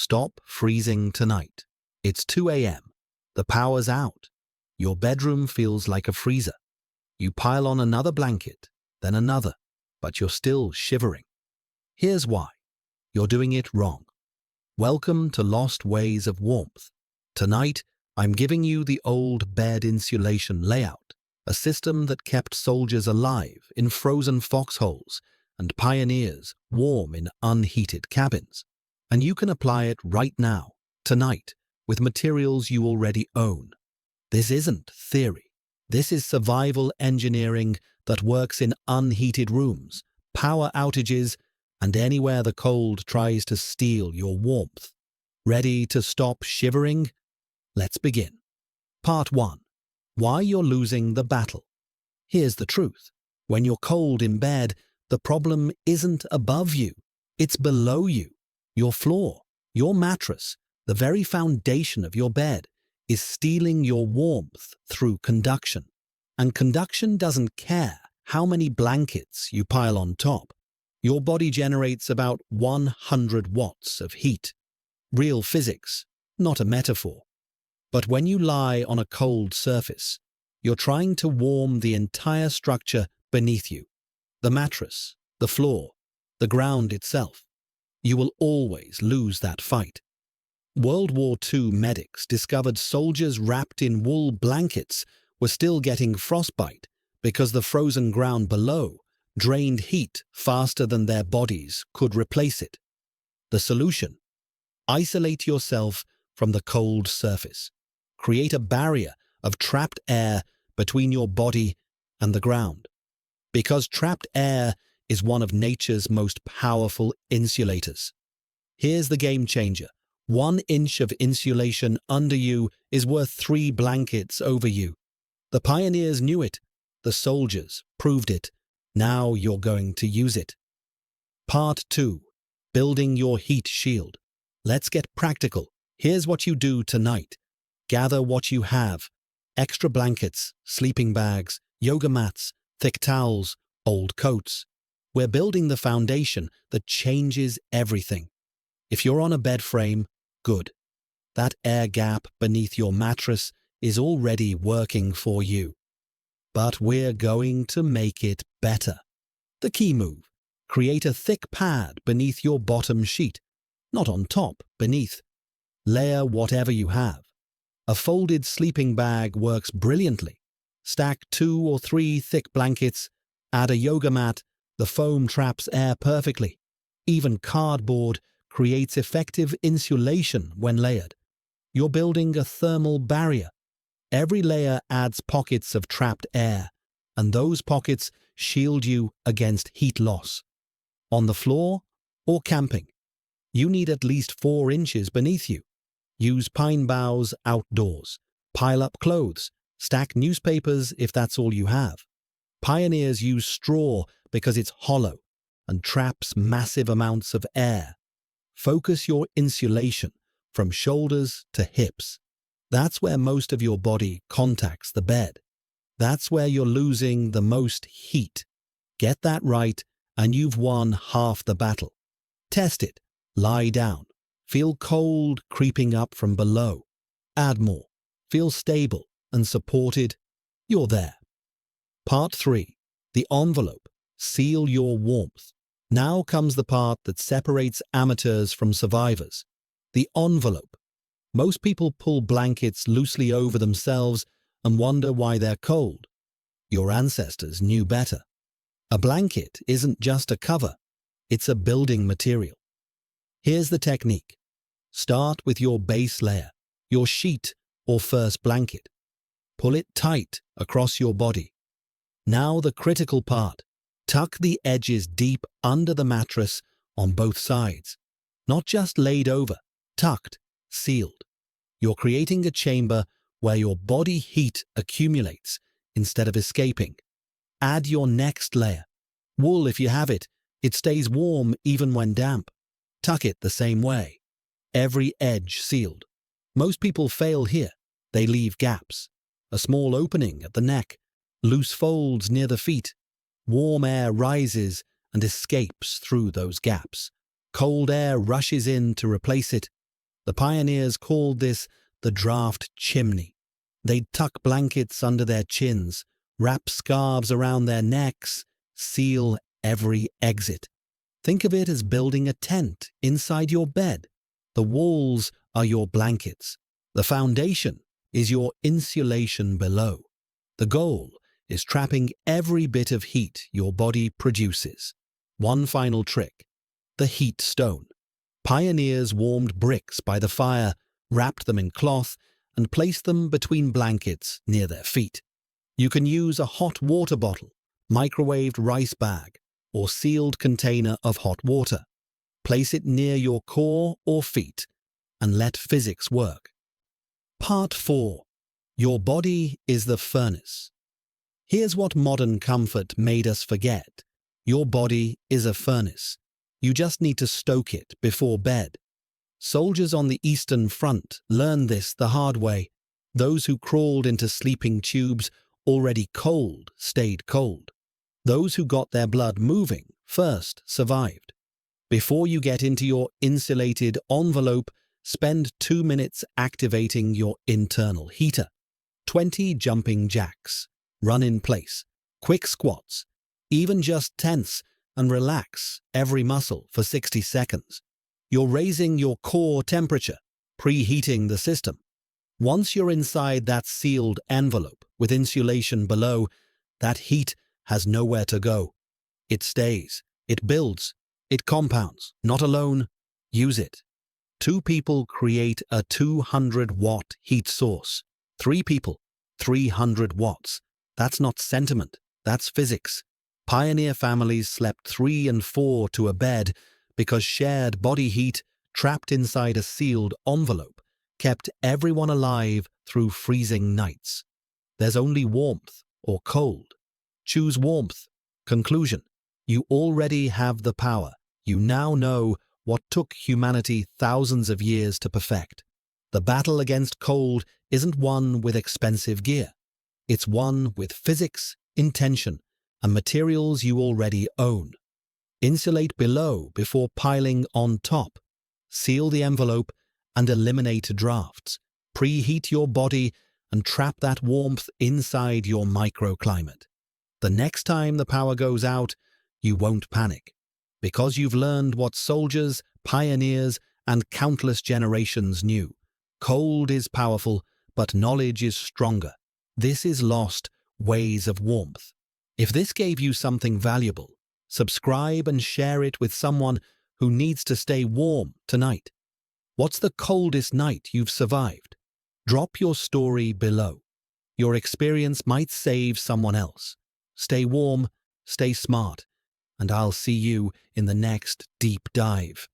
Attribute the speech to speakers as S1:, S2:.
S1: Stop freezing tonight. It's 2 a.m. The power's out. Your bedroom feels like a freezer. You pile on another blanket, then another, but you're still shivering. Here's why. You're doing it wrong. Welcome to Lost Ways of Warmth. Tonight, I'm giving you the old bed insulation layout, a system that kept soldiers alive in frozen foxholes and pioneers warm in unheated cabins. And you can apply it right now, tonight, with materials you already own. This isn't theory. This is survival engineering that works in unheated rooms, power outages, and anywhere the cold tries to steal your warmth. Ready to stop shivering? Let's begin. Part 1. Why you're losing the battle. Here's the truth. When you're cold in bed, the problem isn't above you. It's below you. Your floor, your mattress, the very foundation of your bed, is stealing your warmth through conduction. And conduction doesn't care how many blankets you pile on top. Your body generates about 100 watts of heat. Real physics, not a metaphor. But when you lie on a cold surface, you're trying to warm the entire structure beneath you. The mattress, the floor, the ground itself. You will always lose that fight. World War II medics discovered soldiers wrapped in wool blankets were still getting frostbite because the frozen ground below drained heat faster than their bodies could replace it. The solution? Isolate yourself from the cold surface. Create a barrier of trapped air between your body and the ground. Because trapped air is one of nature's most powerful insulators. Here's the game changer. 1 inch of insulation under you is worth 3 blankets over you. The pioneers knew it. The soldiers proved it. Now you're going to use it. Part 2. Building your heat shield. Let's get practical. Here's what you do tonight. Gather what you have. Extra blankets, sleeping bags, yoga mats, thick towels, old coats. We're building the foundation that changes everything. If you're on a bed frame, good. That air gap beneath your mattress is already working for you. But we're going to make it better. The key move. Create a thick pad beneath your bottom sheet. Not on top, beneath. Layer whatever you have. A folded sleeping bag works brilliantly. Stack 2 or 3 thick blankets. Add a yoga mat. The foam traps air perfectly. Even cardboard creates effective insulation when layered. You're building a thermal barrier. Every layer adds pockets of trapped air, and those pockets shield you against heat loss. On the floor or camping, you need at least 4 inches beneath you. Use pine boughs outdoors. Pile up clothes. Stack newspapers if that's all you have. Pioneers use straw because it's hollow and traps massive amounts of air. Focus your insulation from shoulders to hips. That's where most of your body contacts the bed. That's where you're losing the most heat. Get that right, and you've won half the battle. Test it. Lie down. Feel cold creeping up from below. Add more. Feel stable and supported. You're there. Part 3. The envelope. Seal your warmth. Now comes the part that separates amateurs from survivors. The envelope. Most people pull blankets loosely over themselves and wonder why they're cold. Your ancestors knew better. A blanket isn't just a cover, it's a building material. Here's the technique. Start with your base layer, your sheet or first blanket. Pull it tight across your body. Now the critical part. Tuck the edges deep under the mattress on both sides. Not just laid over, tucked, sealed. You're creating a chamber where your body heat accumulates instead of escaping. Add your next layer. Wool if you have it. It stays warm even when damp. Tuck it the same way. Every edge sealed. Most people fail here. They leave gaps. A small opening at the neck. Loose folds near the feet. Warm air rises and escapes through those gaps. Cold air rushes in to replace it. The pioneers called this the draft chimney. They'd tuck blankets under their chins, wrap scarves around their necks, seal every exit. Think of it as building a tent inside your bed. The walls are your blankets. The foundation is your insulation below. The goal is trapping every bit of heat your body produces. One final trick: the heat stone. Pioneers warmed bricks by the fire, wrapped them in cloth, and placed them between blankets near their feet. You can use a hot water bottle, microwaved rice bag, or sealed container of hot water. Place it near your core or feet and let physics work. Part 4. Your body is the furnace. Here's what modern comfort made us forget. Your body is a furnace. You just need to stoke it before bed. Soldiers on the Eastern Front learned this the hard way. Those who crawled into sleeping tubes already cold stayed cold. Those who got their blood moving first survived. Before you get into your insulated envelope, spend 2 minutes activating your internal heater. 20 jumping jacks. Run in place. Quick squats. Even just tense and relax every muscle for 60 seconds. You're raising your core temperature, preheating the system. Once you're inside that sealed envelope with insulation below, that heat has nowhere to go. It stays, it builds, it compounds. Not alone, use it. 2 people create a 200-watt heat source. 3 people, 300 watts. That's not sentiment, that's physics. Pioneer families slept 3 and 4 to a bed because shared body heat, trapped inside a sealed envelope, kept everyone alive through freezing nights. There's only warmth or cold. Choose warmth. Conclusion: you already have the power. You now know what took humanity thousands of years to perfect. The battle against cold isn't won with expensive gear. It's won with physics, intention, and materials you already own. Insulate below before piling on top. Seal the envelope and eliminate drafts. Preheat your body and trap that warmth inside your microclimate. The next time the power goes out, you won't panic, because you've learned what soldiers, pioneers, and countless generations knew. Cold is powerful, but knowledge is stronger. This is lost ways of warmth. If this gave you something valuable, subscribe and share it with someone who needs to stay warm tonight. What's the coldest night you've survived? Drop your story below. Your experience might save someone else. Stay warm, stay smart, and I'll see you in the next deep dive.